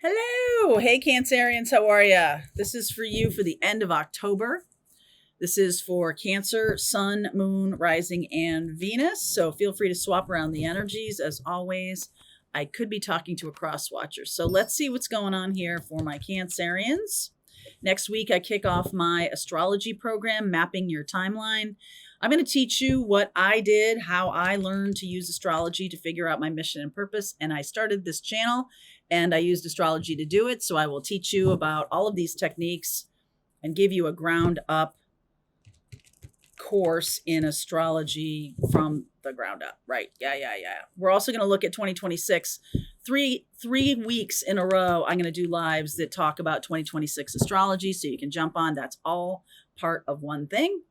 Hello. Hey, Cancerians. How are ya? This is for you for the end of October. This is for Cancer, Sun, Moon, Rising, and Venus. So feel free to swap around the energies. As always, I could be talking to a cross watcher. So let's see what's going on here for my Cancerians. Next week, I kick off my astrology program, Mapping Your Timeline. I'm going to teach you what I did, how I learned to use astrology to figure out my mission and purpose. And I started this channel and I used astrology to do it. So I will teach you about all of these techniques and give you a ground up course in astrology from the ground up. Right. Yeah. We're also going to look at 2026. Three weeks in a row, I'm going to do lives that talk about 2026 astrology. So you can jump on. That's all part of one thing.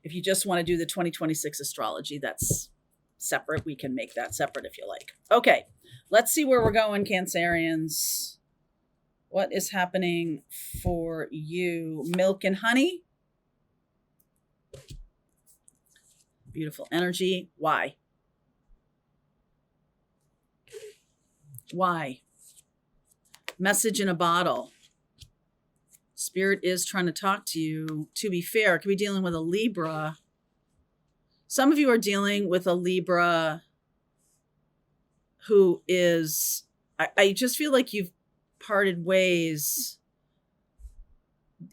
If you just want to do the 2026 astrology, that's separate. We can make that separate if you like. Okay. Let's see where we're going, Cancerians. What is happening for you? Milk and honey. Beautiful energy. Why? Why? Message in a bottle. Spirit is trying to talk to you. To be fair, could be dealing with a Libra. Some of you are dealing with a Libra who is, I just feel like you've parted ways.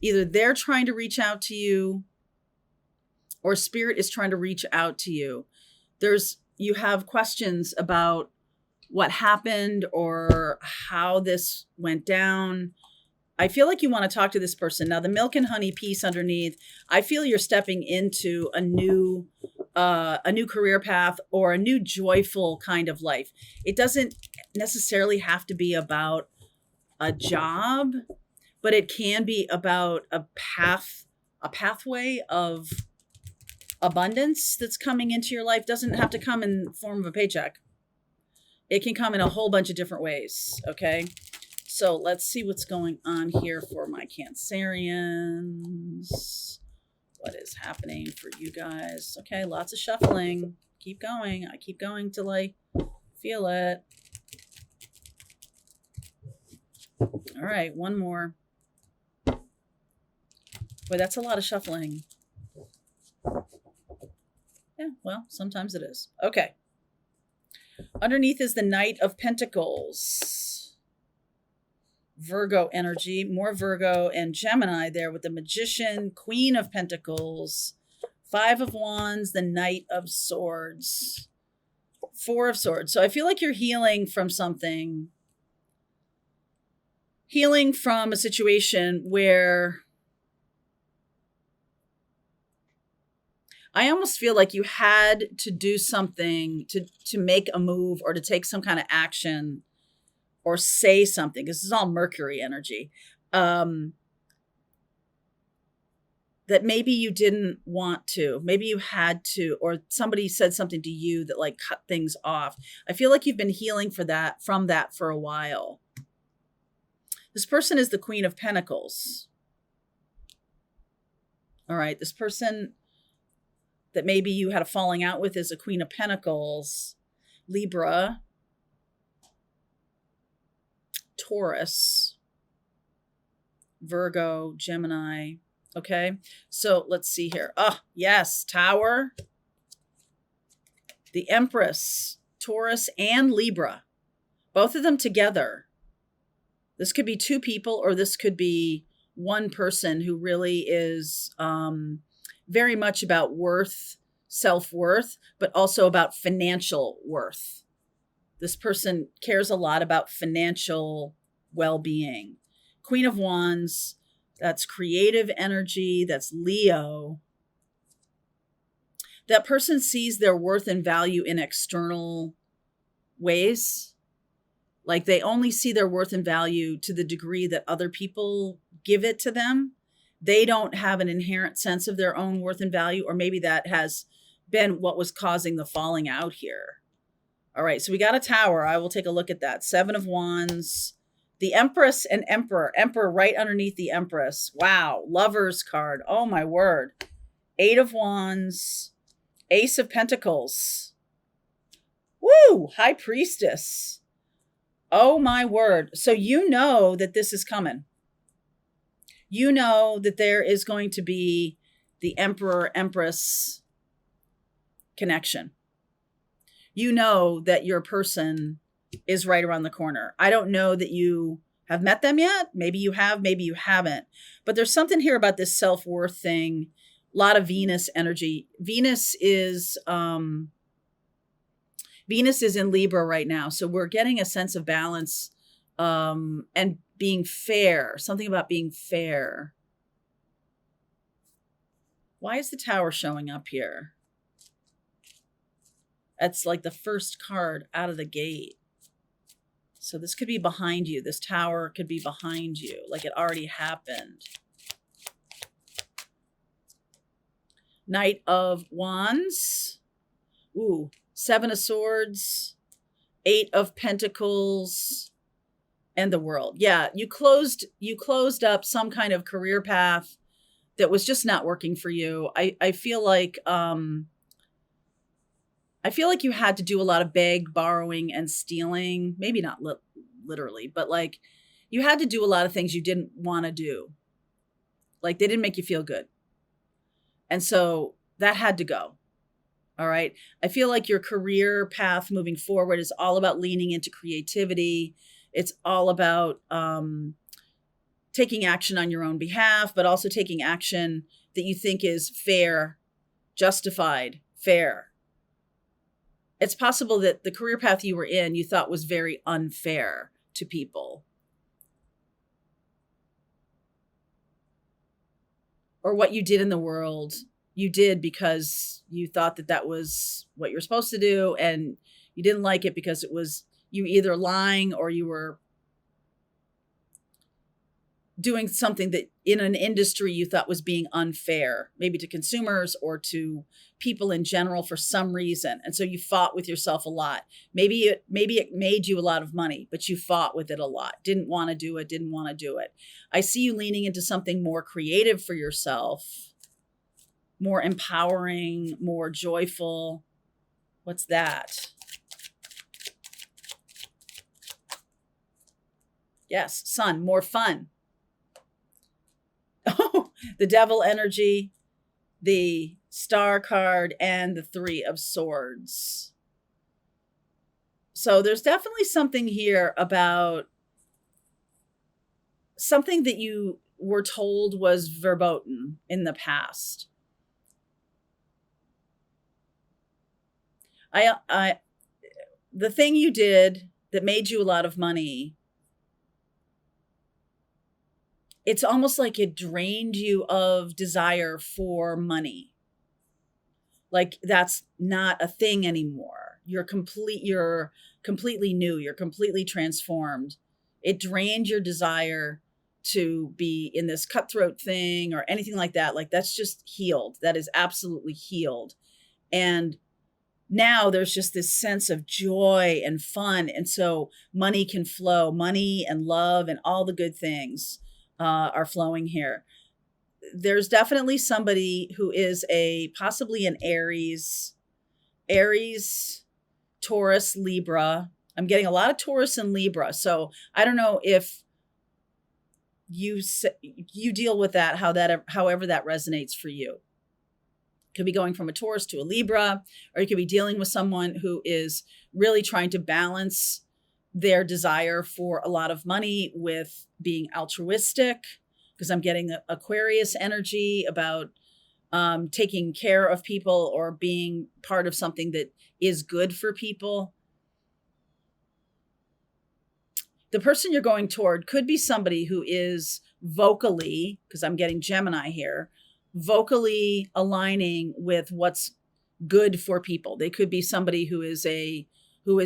Either they're trying to reach out to you or Spirit is trying to reach out to you. You have questions about what happened or how this went down. I feel like you want to talk to this person. Now, the milk and honey piece underneath, I feel you're stepping into a new career path or a new joyful kind of life. It doesn't necessarily have to be about a job, but it can be about a pathway of abundance that's coming into your life. Doesn't have to come in the form of a paycheck. It can come in a whole bunch of different ways. Okay. So let's see what's going on here for my Cancerians. What is happening for you guys? Okay, lots of shuffling. Keep going. I keep going till I feel it. All right, one more. Boy, that's a lot of shuffling. Yeah, well, sometimes it is. Okay. Underneath is the Knight of Pentacles. Virgo energy, more Virgo and Gemini there with the Magician, Queen of Pentacles, Five of Wands, the Knight of Swords, Four of Swords. So I feel like you're healing from something, healing from a situation where I almost feel like you had to do something to make a move or to take some kind of action or say something. This is all Mercury energy. That maybe you didn't want to, maybe you had to, or somebody said something to you that like cut things off. I feel like you've been healing from that for a while. This person is the Queen of Pentacles. All right. This person that maybe you had a falling out with is a Queen of Pentacles, Libra, Taurus, Virgo, Gemini. Okay. So let's see here. Oh, yes. Tower, the Empress, Taurus, and Libra. Both of them together. This could be two people or this could be one person who really is very much about worth, self-worth, but also about financial worth. This person cares a lot about financial well-being. Queen of Wands, that's creative energy, that's Leo. That person sees their worth and value in external ways. Like they only see their worth and value to the degree that other people give it to them. They don't have an inherent sense of their own worth and value, or maybe that has been what was causing the falling out here. All right, so we got a Tower. I will take a look at that. Seven of Wands, the Empress and Emperor. Emperor right underneath the Empress. Wow, Lover's card. Oh, my word. Eight of Wands, Ace of Pentacles. Woo, High Priestess. Oh my word. So you know that this is coming. You know that there is going to be the Emperor Empress connection. You know that your person is right around the corner. I don't know that you have met them yet. Maybe you have, maybe you haven't. But there's something here about this self-worth thing. A lot of Venus energy. Venus is in Libra right now. So we're getting a sense of balance and being fair. Something about being fair. Why is the Tower showing up here? That's like the first card out of the gate. So this could be behind you. This Tower could be behind you, like it already happened. Knight of Wands. Ooh, Seven of Swords, Eight of Pentacles, and the World. Yeah, you closed up some kind of career path that was just not working for you. I feel like you had to do a lot of borrowing, and stealing. Maybe not literally, but like you had to do a lot of things you didn't want to do. Like they didn't make you feel good. And so that had to go. All right. I feel like your career path moving forward is all about leaning into creativity. It's all about taking action on your own behalf, but also taking action that you think is fair, justified, fair. It's possible that the career path you were in, you thought was very unfair to people. Or what you did in the world, you did because you thought that that was what you're supposed to do, and you didn't like it because it was you either lying or you were doing something that in an industry you thought was being unfair, maybe to consumers or to people in general for some reason. And so you fought with yourself a lot. Maybe it made you a lot of money, but you fought with it a lot. Didn't want to do it. I see you leaning into something more creative for yourself, more empowering, more joyful. What's that? Yes, Sun, more fun. Oh, the Devil energy, the Star card, and the Three of Swords. So there's definitely something here about something that you were told was verboten in the past. The thing you did that made you a lot of money, it's almost like it drained you of desire for money. Like that's not a thing anymore. You're completely new. You're completely transformed. It drained your desire to be in this cutthroat thing or anything like that. Like that's just healed. That is absolutely healed. And now there's just this sense of joy and fun. And so money can flow. Money and love and all the good things are flowing here. There's definitely somebody who is possibly an Aries, Taurus, Libra. I'm getting a lot of Taurus and Libra. So I don't know if you deal with that, however that resonates for you. Could be going from a Taurus to a Libra, or you could be dealing with someone who is really trying to balance their desire for a lot of money with being altruistic, because I'm getting Aquarius energy about taking care of people or being part of something that is good for people. The person you're going toward could be somebody who is vocally, because I'm getting Gemini here, vocally aligning with what's good for people. They could be somebody who is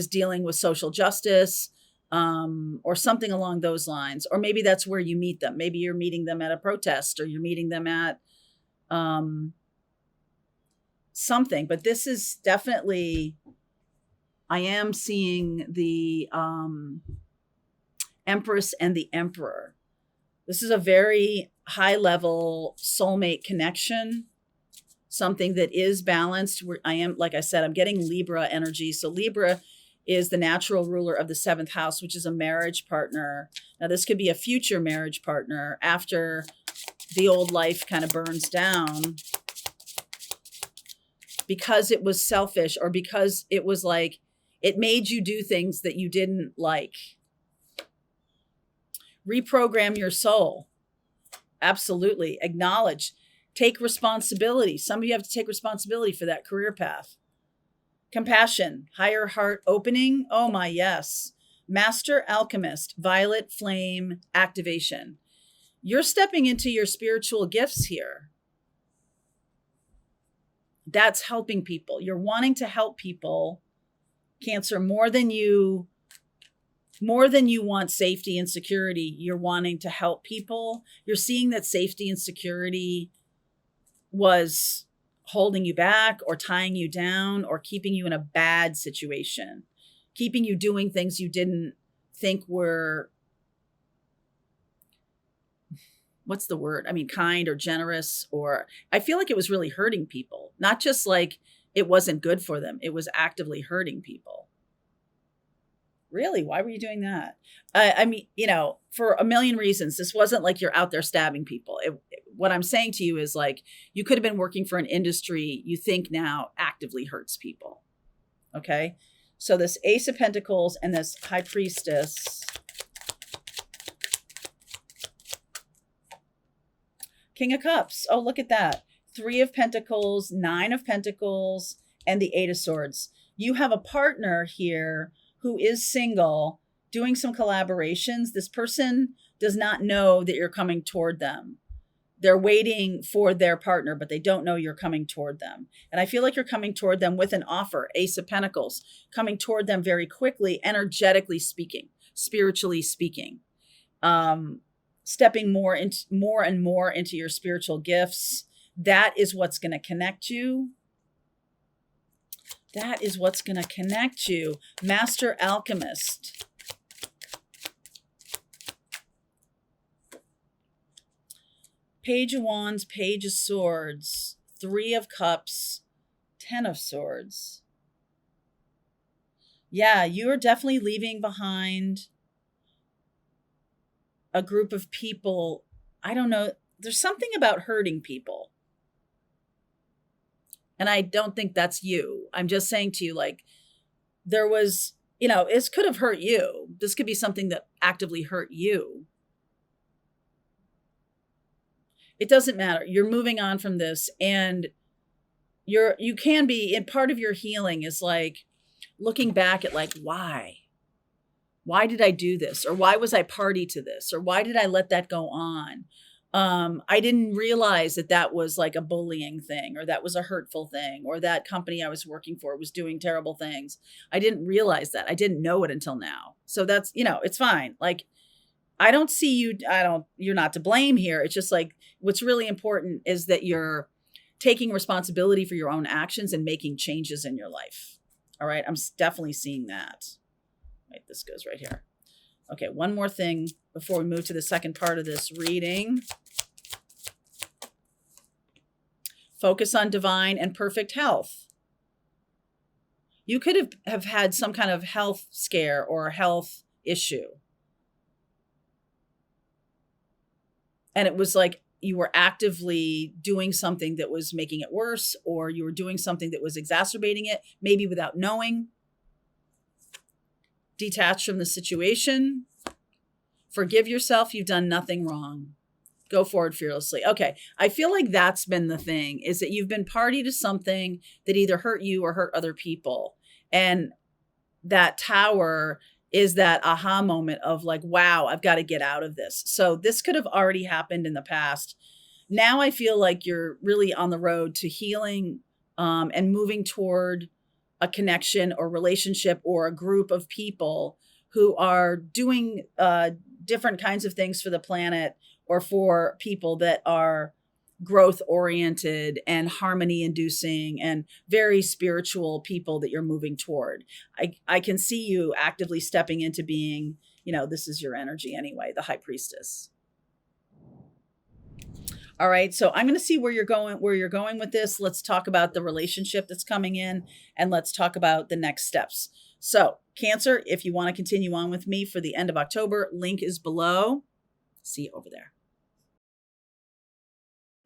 dealing with social justice, or something along those lines. Or maybe that's where you meet them. Maybe you're meeting them at a protest, or you're meeting them at something. But this is definitely, I am seeing the Empress and the Emperor. This is a very high level soulmate connection, something that is balanced. I am, like I said, I'm getting Libra energy. So Libra is the natural ruler of the 7th house, which is a marriage partner. Now, this could be a future marriage partner after the old life kind of burns down, because it was selfish, or because it was like it made you do things that you didn't like. Reprogram your soul. Absolutely. Acknowledge. Take responsibility. Some of you have to take responsibility for that career path. Compassion. Higher heart opening. Oh my, yes. Master alchemist. Violet flame activation. You're stepping into your spiritual gifts here. That's helping people. You're wanting to help people, Cancer, more than you want safety and security. You're wanting to help people. You're seeing that safety and security was holding you back or tying you down or keeping you in a bad situation, keeping you doing things you didn't think were, what's the word? I mean, kind or generous, or I feel like it was really hurting people, not just like it wasn't good for them. It was actively hurting people. Really? Why were you doing that? I mean, for a million reasons. This wasn't like you're out there stabbing people. What I'm saying to you is like, you could have been working for an industry you think now actively hurts people. Okay. So this Ace of Pentacles and this High Priestess. King of Cups. Oh, look at that. 3 of Pentacles, 9 of Pentacles, and the 8 of Swords. You have a partner here who is single, doing some collaborations. This person does not know that you're coming toward them. They're waiting for their partner, but they don't know you're coming toward them. And I feel like you're coming toward them with an offer, Ace of Pentacles, coming toward them very quickly, energetically speaking, spiritually speaking, stepping more and more into your spiritual gifts. That is what's going to connect you. That is what's going to connect you. Master Alchemist. Page of Wands, Page of Swords, 3 of Cups, 10 of Swords. Yeah, you are definitely leaving behind a group of people. I don't know. There's something about hurting people. And I don't think that's you. I'm just saying to you, like, there was, it could have hurt you. This could be something that actively hurt you. It doesn't matter. You're moving on from this, and you can be, and part of your healing is like looking back at like, why did I do this? Or why was I party to this? Or why did I let that go on? I didn't realize that was like a bullying thing, or that was a hurtful thing, or that company I was working for was doing terrible things. I didn't realize that. I didn't know it until now. So that's, it's fine. Like, I don't see you. You're not to blame here. It's just like, what's really important is that you're taking responsibility for your own actions and making changes in your life. All right. I'm definitely seeing that. Wait, this goes right here. Okay. One more thing before we move to the second part of this reading. Focus on divine and perfect health. You could have had some kind of health scare or health issue. And it was like you were actively doing something that was making it worse, or you were doing something that was exacerbating it, maybe without knowing. Detach from the situation. Forgive yourself. You've done nothing wrong. Go forward fearlessly. Okay. I feel like that's been the thing, is that you've been party to something that either hurt you or hurt other people. And that tower is that aha moment of like, wow, I've got to get out of this. So this could have already happened in the past. Now I feel like you're really on the road to healing and moving toward a connection or relationship or a group of people who are doing different kinds of things for the planet, or for people that are growth oriented and harmony inducing and very spiritual people that you're moving toward. I can see you actively stepping into being, this is your energy anyway, the High Priestess. All right. So I'm going to see where you're going with this. Let's talk about the relationship that's coming in, and let's talk about the next steps. So, Cancer, if you want to continue on with me for the end of October, link is below. See you over there.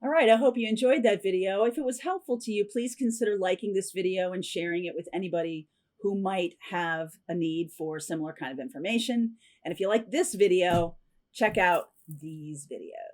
All right, I hope you enjoyed that video. If it was helpful to you, please consider liking this video and sharing it with anybody who might have a need for similar kind of information. And if you like this video, check out these videos.